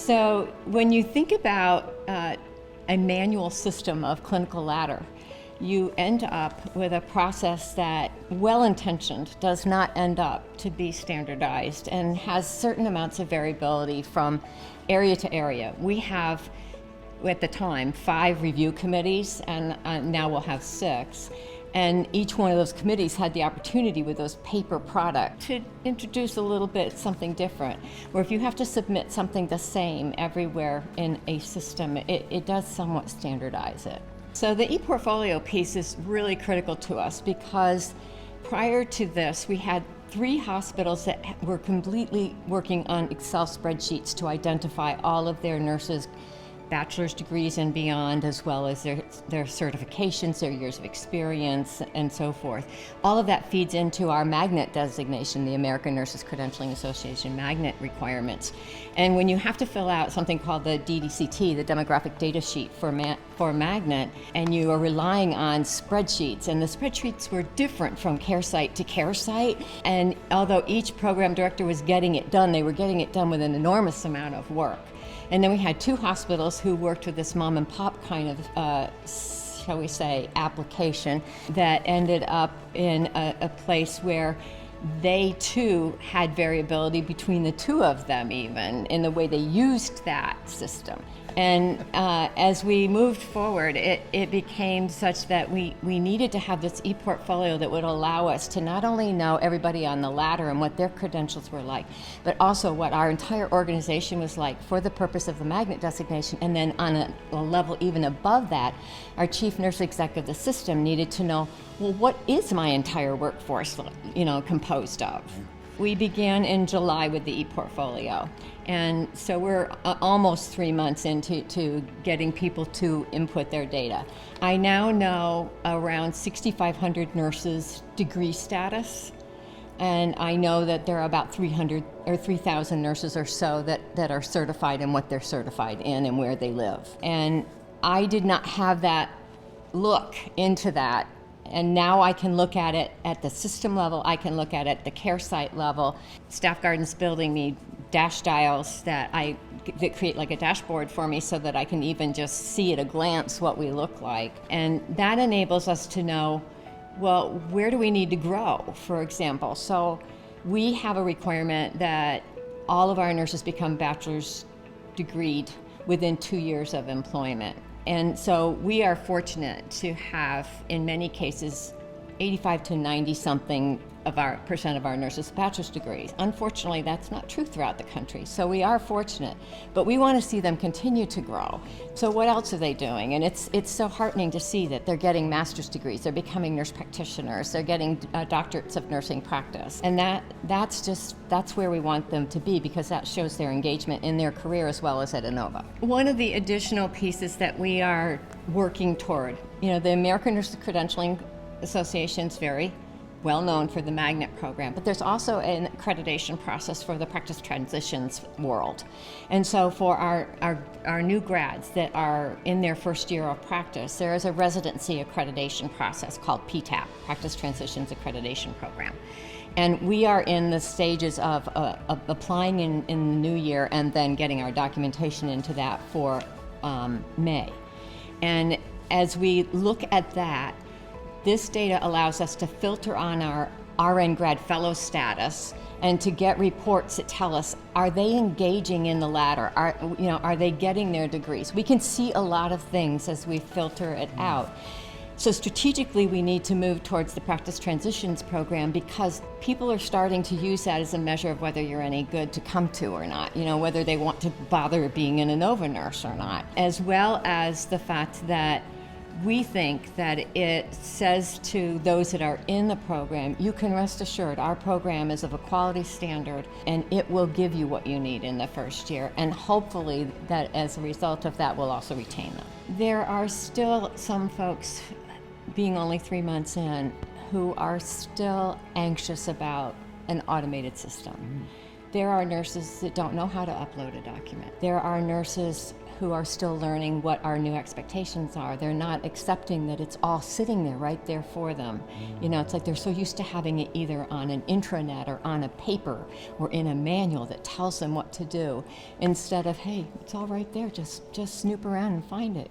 So when you think about a manual system of clinical ladder, you end up with a process that, well-intentioned, does not end up to be standardized and has certain amounts of variability from area to area. We have, at the time, 5 review committees, and now we'll have 6. And each one of those committees had the opportunity with those paper product to introduce a little bit something different. Where if you have to submit something the same everywhere in a system, it does somewhat standardize it. So the ePortfolio piece is really critical to us because prior to this, we had 3 hospitals that were completely working on Excel spreadsheets to identify all of their nurses' bachelor's degrees and beyond, as well as their certifications, their years of experience, and so forth. All of that feeds into our Magnet Designation, the American Nurses Credentialing Association Magnet requirements. And when you have to fill out something called the DDCT, the Demographic Data Sheet for Magnet, and you are relying on spreadsheets, and the spreadsheets were different from care site to care site, and although each program director was getting it done, they were getting it done with an enormous amount of work. And then we had 2 hospitals who worked with this mom and pop kind of, shall we say, application that ended up in a place where they too had variability between the 2 of them, even in the way they used that system. And as we moved forward, it became such that we needed to have this ePortfolio that would allow us to not only know everybody on the ladder and what their credentials were like, but also what our entire organization was like for the purpose of the Magnet Designation. And then on a level even above that, our chief nurse exec of the system needed to know, well, what is my entire workforce, composed of? We began in July with the ePortfolio, and so we're almost 3 months into getting people to input their data. I now know around 6,500 nurses' degree status, and I know that there are about 300 or 3,000 nurses or so that are certified in what they're certified in and where they live. And I did not have that look into that. And now I can look at it at the system level, I can look at it at the care site level. StaffGarden's building me dash dials that create like a dashboard for me so that I can even just see at a glance what we look like. And that enables us to know, well, where do we need to grow, for example? So we have a requirement that all of our nurses become bachelor's degreed within 2 years of employment. And so we are fortunate to have, in many cases, 85 to 90-something percent of our nurses' bachelor's degrees. Unfortunately, that's not true throughout the country, so we are fortunate. But we want to see them continue to grow. So what else are they doing? And it's so heartening to see that they're getting master's degrees, they're becoming nurse practitioners, they're getting doctorates of nursing practice. And that's where we want them to be, because that shows their engagement in their career as well as at Inova. One of the additional pieces that we are working toward, the American Nurses Credentialing Association is very well known for the Magnet program, but there's also an accreditation process for the practice transitions world. And so for our new grads that are in their first year of practice, there is a residency accreditation process called PTAP, Practice Transitions Accreditation Program. And we are in the stages of applying in the new year and then getting our documentation into that for May. And as we look at that, this data allows us to filter on our RN grad fellow status and to get reports that tell us, are they engaging in the ladder? Are they getting their degrees? We can see a lot of things as we filter it out. So strategically, we need to move towards the practice transitions program because people are starting to use that as a measure of whether you're any good to come to or not, whether they want to bother being an Inova nurse or not, as well as the fact that we think that it says to those that are in the program, you can rest assured our program is of a quality standard and it will give you what you need in the first year, and hopefully that as a result of that we'll also retain them. There are still some folks, being only 3 months in, who are still anxious about an automated system. There are nurses that don't know how to upload a document. There are nurses who are still learning what our new expectations are. They're not accepting that it's all sitting there, right there for them. It's like they're so used to having it either on an intranet or on a paper or in a manual that tells them what to do, instead of, hey, it's all right there, just snoop around and find it,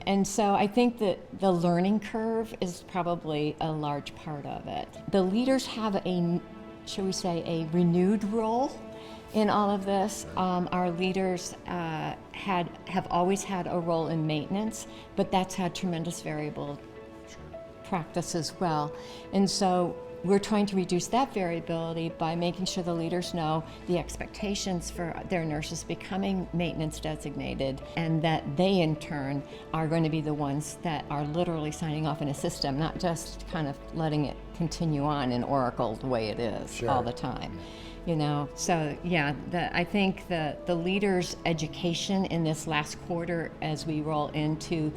And so I think that the learning curve is probably a large part of it. The leaders have shall we say, a renewed role in all of this. Our leaders have always had a role in maintenance, but that's had tremendous variable practice as well. And so we're trying to reduce that variability by making sure the leaders know the expectations for their nurses becoming maintenance designated, and that they in turn are going to be the ones that are literally signing off in a system, not just kind of letting it continue on in Oracle the way it is all the time. So yeah, I think the leaders' education in this last quarter, as we roll into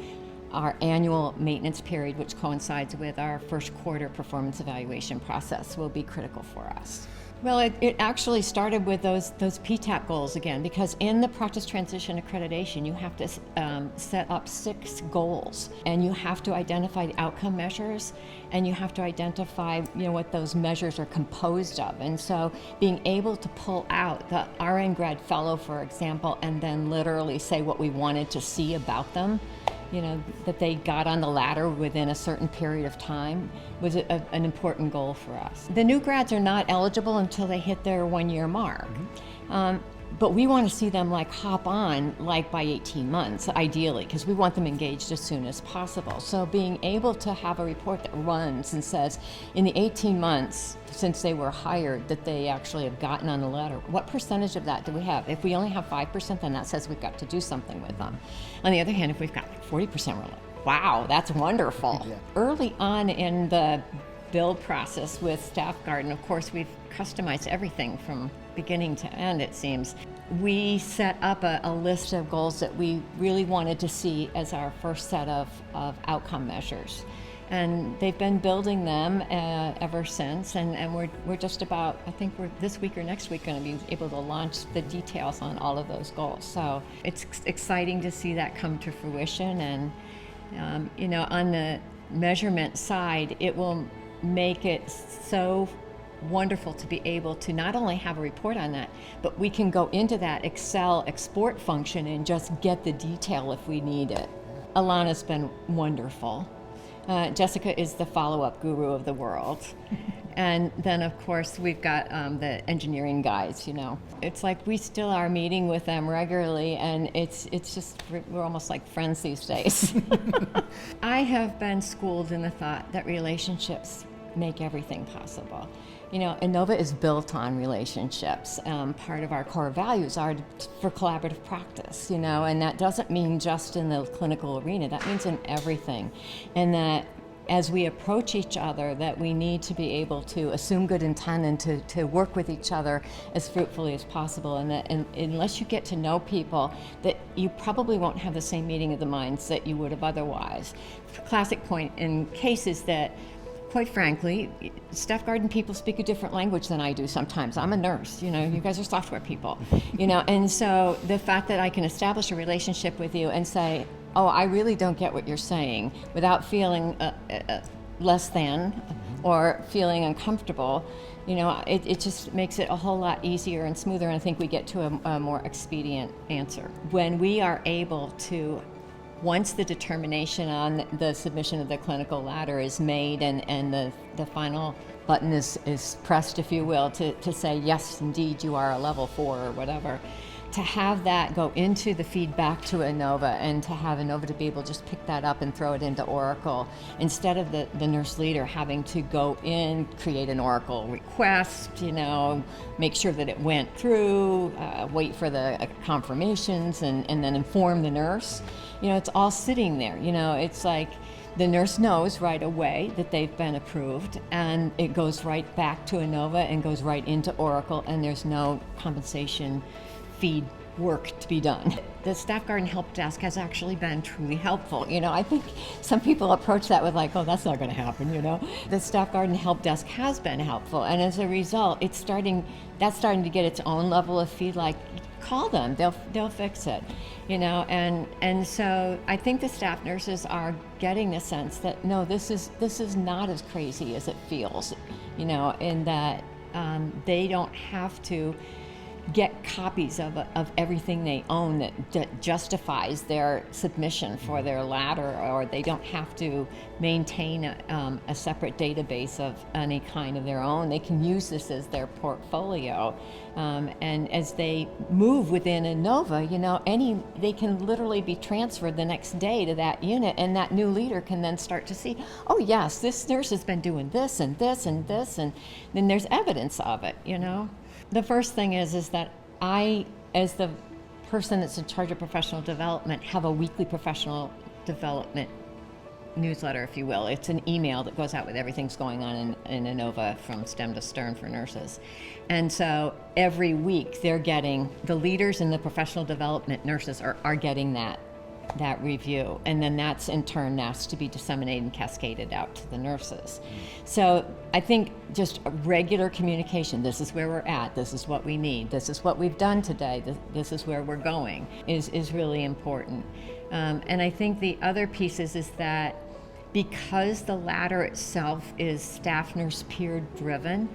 our annual maintenance period, which coincides with our first quarter performance evaluation process, will be critical for us. Well, it actually started with those PTAP goals again, because in the practice transition accreditation, you have to set up 6 goals, and you have to identify the outcome measures, and you have to identify what those measures are composed of. And so being able to pull out the RN grad fellow, for example, and then literally say what we wanted to see about them, that they got on the ladder within a certain period of time, was an important goal for us. The new grads are not eligible until they hit their 1-year mark. But we want to see them hop on by 18 months, ideally, because we want them engaged as soon as possible. So being able to have a report that runs and says, in the 18 months since they were hired, that they actually have gotten on the ladder, what percentage of that do we have? If we only have 5%, then that says we've got to do something with them. On the other hand, if we've got 40%, we're like, wow, that's wonderful. Yeah. Early on in the build process with StaffGarden, of course, we've customized everything from beginning to end, it seems. We set up a list of goals that we really wanted to see as our first set of outcome measures. And they've been building them ever since, and we're just about, I think we're this week or next week going to be able to launch the details on all of those goals. So it's exciting to see that come to fruition. And on the measurement side, it will make it so wonderful to be able to not only have a report on that, but we can go into that Excel export function and just get the detail if we need it. Alana's been wonderful. Jessica is the follow-up guru of the world. And then, of course, we've got the engineering guys, It's like we still are meeting with them regularly, and it's just, we're almost like friends these days. I have been schooled in the thought that relationships make everything possible. Innova is built on relationships. Part of our core values are for collaborative practice, and that doesn't mean just in the clinical arena, that means in everything. And that as we approach each other, that we need to be able to assume good intent and to work with each other as fruitfully as possible. And that unless you get to know people, that you probably won't have the same meeting of the minds that you would have otherwise. Classic point in cases that, quite frankly, StaffGarden people speak a different language than I do sometimes. I'm a nurse, you guys are software people, and so the fact that I can establish a relationship with you and say, oh, I really don't get what you're saying, without feeling less than or feeling uncomfortable, it just makes it a whole lot easier and smoother, and I think we get to a more expedient answer. When we are able to, once the determination on the submission of the clinical ladder is made and the final button is pressed, if you will, to say, yes, indeed, you are a level 4 or whatever, to have that go into the feedback to Innova, and to have Innova to be able to just pick that up and throw it into Oracle, instead of the nurse leader having to go in, create an Oracle request, make sure that it went through, wait for the confirmations, and then inform the nurse. It's all sitting there. It's like the nurse knows right away that they've been approved, and it goes right back to Innova and goes right into Oracle, and there's no compensation feed work to be done. The Staff Garden Help Desk has actually been truly helpful. I think some people approach that with like, oh, that's not going to happen, The Staff Garden Help Desk has been helpful, and as a result, that's starting to get its own level of feed. Like, call them, they'll fix it, And so I think the staff nurses are getting the sense that no, this is not as crazy as it feels, in that they don't have to get copies of everything they own that justifies their submission for their ladder, or they don't have to maintain a separate database of any kind of their own. They can use this as their portfolio, and as they move within Inova, they can literally be transferred the next day to that unit, and that new leader can then start to see, oh yes, this nurse has been doing this and this and this, and then there's evidence of it, The first thing is that I, as the person that's in charge of professional development, have a weekly professional development newsletter, if you will. It's an email that goes out with everything's going on in Inova from stem to stern for nurses. And so every week they're getting, the leaders and the professional development nurses are getting that review, and then that's in turn asked to be disseminated and cascaded out to the nurses. So I think just regular communication, this is where we're at, this is what we need, this is what we've done today, this is where we're going, is really important. And I think the other piece is that because the ladder itself is staff nurse peer driven,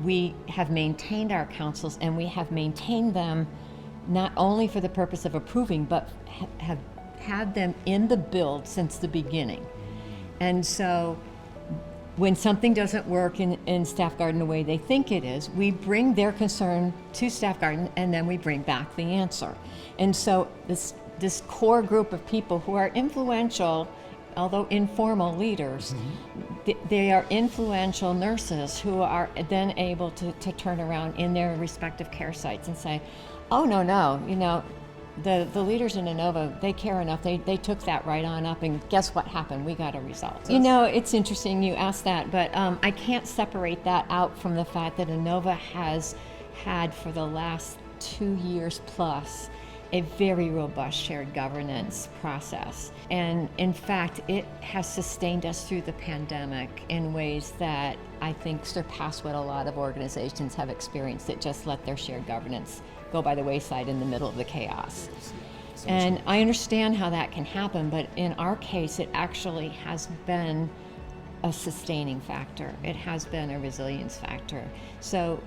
we have maintained our councils, and we have maintained them not only for the purpose of approving, but have had them in the build since the beginning. And so when something doesn't work in Staff Garden the way they think it is, we bring their concern to Staff Garden, and then we bring back the answer. And so this core group of people who are influential, although informal leaders, they are influential nurses who are then able to turn around in their respective care sites and say, oh, no, the leaders in Inova, they care enough. They took that right on up, and guess what happened? We got a result. It's interesting you asked that, but I can't separate that out from the fact that Inova has had for the last 2 years plus a very robust shared governance process. And in fact, it has sustained us through the pandemic in ways that I think surpass what a lot of organizations have experienced that just let their shared governance go by the wayside in the middle of the chaos. And I understand how that can happen, but in our case, it actually has been a sustaining factor. It has been a resilience factor. So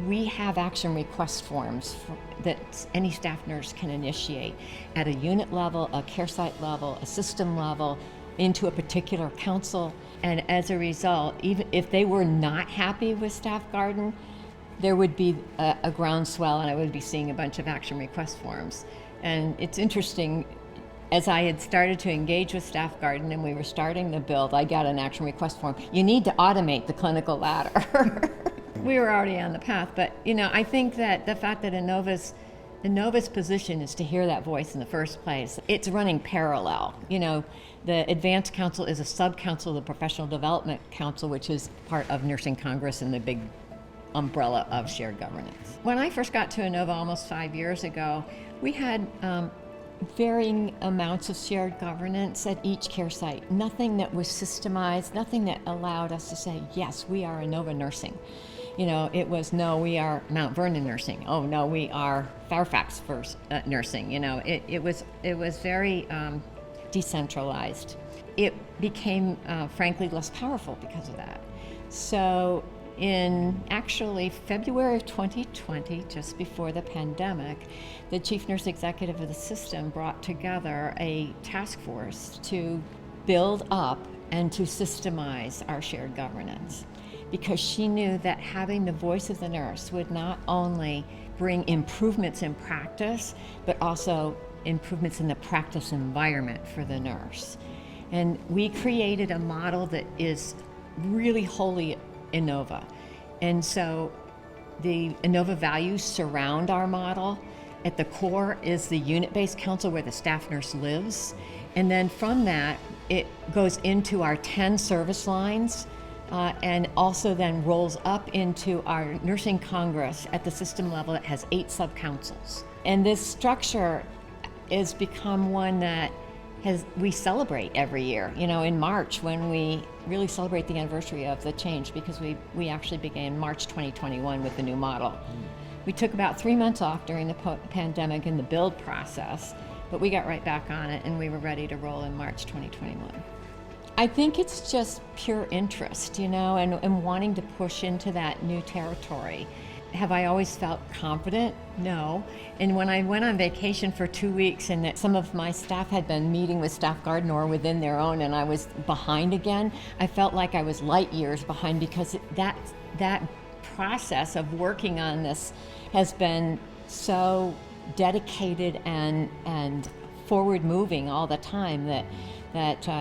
we have action request forms that any staff nurse can initiate at a unit level, a care site level, a system level, into a particular council. And as a result, even if they were not happy with Staff Garden, there would be a groundswell, and I would be seeing a bunch of action request forms. And it's interesting, as I had started to engage with Staff Garden and we were starting the build, I got an action request form. You need to automate the clinical ladder. We were already on the path, but I think that the fact that Innova's position is to hear that voice in the first place. It's running parallel. The Advanced Council is a sub-council of the Professional Development Council, which is part of Nursing Congress and the big umbrella of shared governance. When I first got to Inova almost 5 years ago, we had varying amounts of shared governance at each care site. Nothing that was systemized, nothing that allowed us to say, yes, we are Inova Nursing. It was, no, we are Mount Vernon Nursing. Oh, no, we are Fairfax Nursing. It was very decentralized. It became, frankly, less powerful because of that. So in actually February of 2020, just before the pandemic, the chief nurse executive of the system brought together a task force to build up and to systemize our shared governance, because she knew that having the voice of the nurse would not only bring improvements in practice, but also improvements in the practice environment for the nurse. And we created a model that is really wholly Inova. And so the Inova values surround our model. At the core is the unit-based council where the staff nurse lives. And then from that, it goes into our 10 service lines and also then rolls up into our nursing congress at the system level. It has 8 sub-councils. And this structure has become one that we celebrate every year, in March, when we really celebrate the anniversary of the change, because we actually began March 2021 with the new model. We took about 3 months off during the pandemic in the build process, but we got right back on it and we were ready to roll in March 2021. I think it's just pure interest, and wanting to push into that new territory. Have I always felt confident? No. And when I went on vacation for 2 weeks and that some of my staff had been meeting with StaffGarden or within their own, and I was behind again, I felt like I was light years behind, because that process of working on this has been so dedicated and forward moving all the time that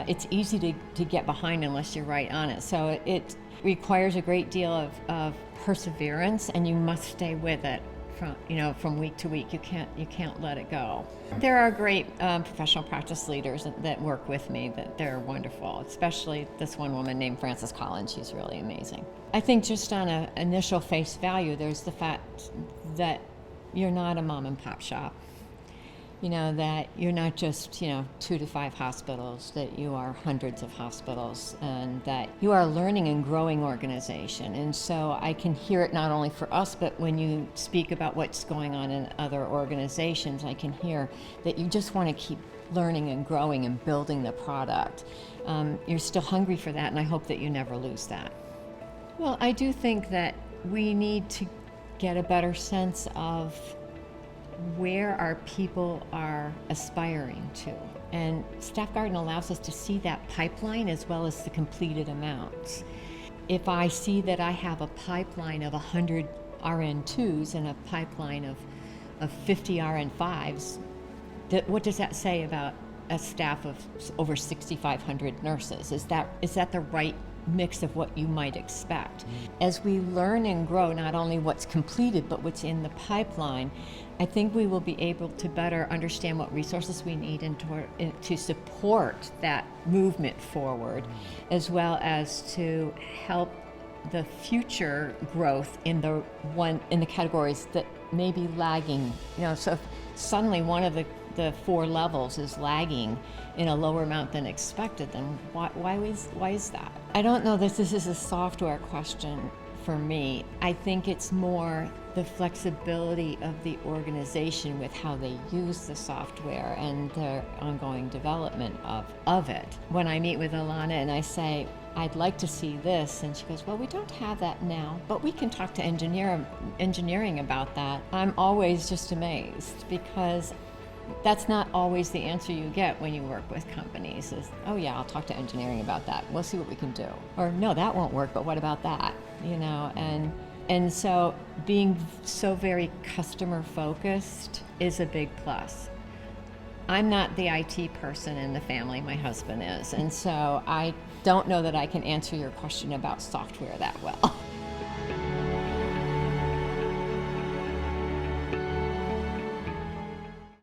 it's easy to get behind unless you're right on it. So it requires a great deal of perseverance, and you must stay with it from week to week. You can't let it go. There are great professional practice leaders that work with me, that they're wonderful, especially this one woman named Frances Collins. She's really amazing. I think just on an initial face value, there's the fact that you're not a mom and pop shop. That you're not just, 2 to 5 hospitals, that you are hundreds of hospitals, and that you are a learning and growing organization. And so I can hear it not only for us, but when you speak about what's going on in other organizations, I can hear that you just want to keep learning and growing and building the product. You're still hungry for that, and I hope that you never lose that. Well, I do think that we need to get a better sense of where our people are aspiring to. And StaffGarden allows us to see that pipeline as well as the completed amounts. If I see that I have a pipeline of 100 RN2s and a pipeline of 50 RN5s, what does that say about a staff of over 6,500 nurses? Is that the right mix of what you might expect? As we learn and grow, not only what's completed, but what's in the pipeline, I think we will be able to better understand what resources we need to support that movement forward, as well as to help the future growth in the categories that may be lagging. So if suddenly one of the 4 levels is lagging in a lower amount than expected, then why is that? I don't know that this is a software question for me. I think it's more the flexibility of the organization with how they use the software and their ongoing development of it. When I meet with Alana and I say, I'd like to see this, and she goes, well, we don't have that now, but we can talk to engineering about that. I'm always just amazed, because that's not always the answer you get when you work with companies is, oh yeah, I'll talk to engineering about that. We'll see what we can do. Or no, that won't work, but what about that? And so being so very customer focused is a big plus. I'm not the IT person in the family, my husband is, and so I don't know that I can answer your question about software that well.